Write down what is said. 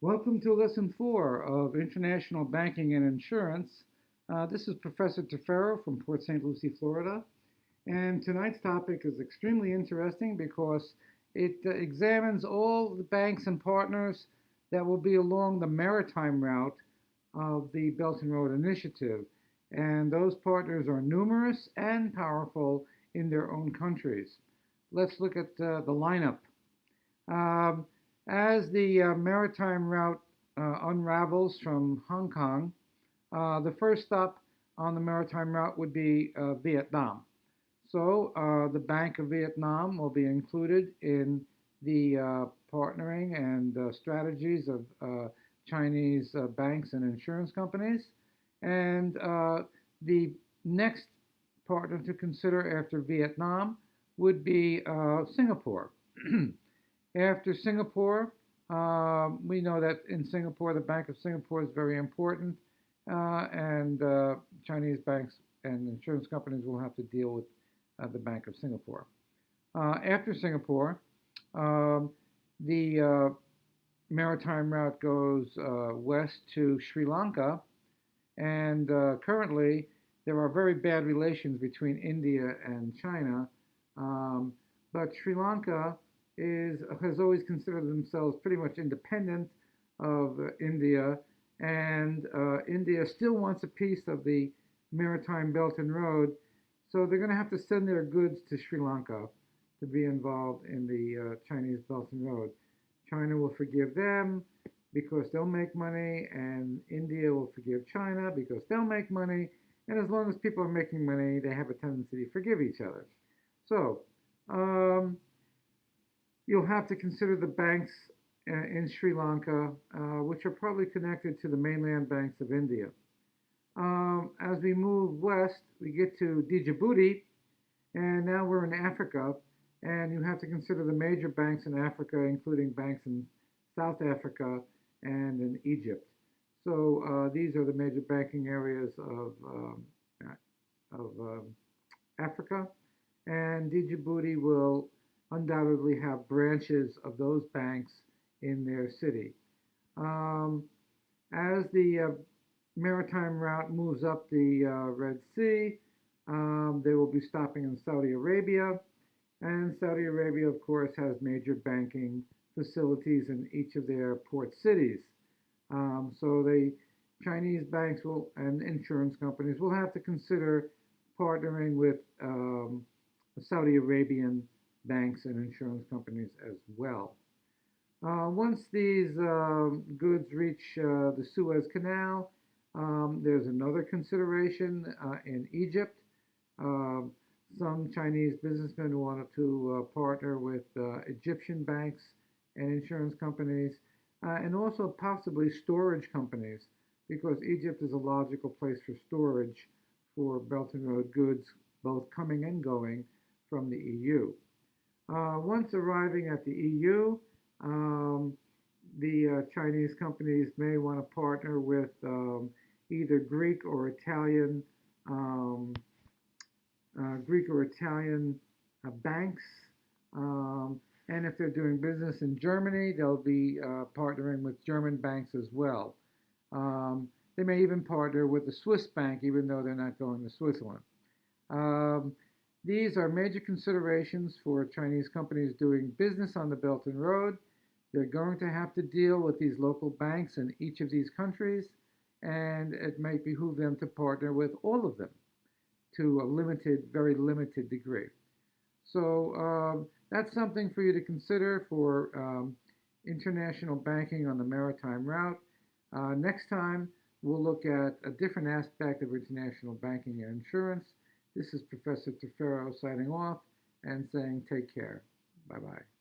Welcome to Lesson 4 of International Banking and Insurance. This is Professor Tefero from Port St. Lucie, Florida. And tonight's topic is extremely interesting because it examines all the banks and partners that will be along the maritime route of the Belt and Road Initiative. And those partners are numerous and powerful in their own countries. Let's look at the lineup. Um, as the maritime route unravels from Hong Kong, the first stop on the maritime route would be Vietnam. So the Bank of Vietnam will be included in the partnering and strategies of Chinese banks and insurance companies. And the next partner to consider after Vietnam would be Singapore. After Singapore, we know that in Singapore, the Bank of Singapore is very important, and Chinese banks and insurance companies will have to deal with the Bank of Singapore. After Singapore, um, the maritime route goes west to Sri Lanka, and currently there are very bad relations between India and China, um, but Sri Lanka has always considered themselves pretty much independent of India, and India still wants a piece of the maritime Belt and Road, so they're going to have to send their goods to Sri Lanka to be involved in the Chinese Belt and Road. China will forgive them because they'll make money, and India will forgive China because they'll make money. And as long as people are making money, they have a tendency to forgive each other. So, you'll have to consider the banks in Sri Lanka, which are probably connected to the mainland banks of India. As we move west, we get to Djibouti, and now we're in Africa, and you have to consider the major banks in Africa, including banks in South Africa and in Egypt. So these are the major banking areas of Africa, and Djibouti will undoubtedly have branches of those banks in their city. Um, as the maritime route moves up the Red Sea, they will be stopping in Saudi Arabia, and Saudi Arabia, of course, has major banking facilities in each of their port cities. So the Chinese banks will and insurance companies will have to consider partnering with Saudi Arabian banks and insurance companies as well. Once these goods reach the Suez Canal, there's another consideration in Egypt. Um, some Chinese businessmen wanted to partner with Egyptian banks and insurance companies, and also possibly storage companies, because Egypt is a logical place for storage for Belt and Road goods, both coming and going from the EU. Once arriving at the EU, the Chinese companies may want to partner with either um, Greek or Italian banks. And if they're doing business in Germany, they'll be partnering with German banks as well. They may even partner with the Swiss bank, even though they're not going to Switzerland. Um, these are major considerations for Chinese companies doing business on the Belt and Road. They're going to have to deal with these local banks in each of these countries, and it might behoove them to partner with all of them to a limited, very limited degree. So that's something for you to consider for international banking on the maritime route. Next time, we'll look at a different aspect of international banking and insurance. This is Professor Tefero signing off and saying take care. Bye-bye.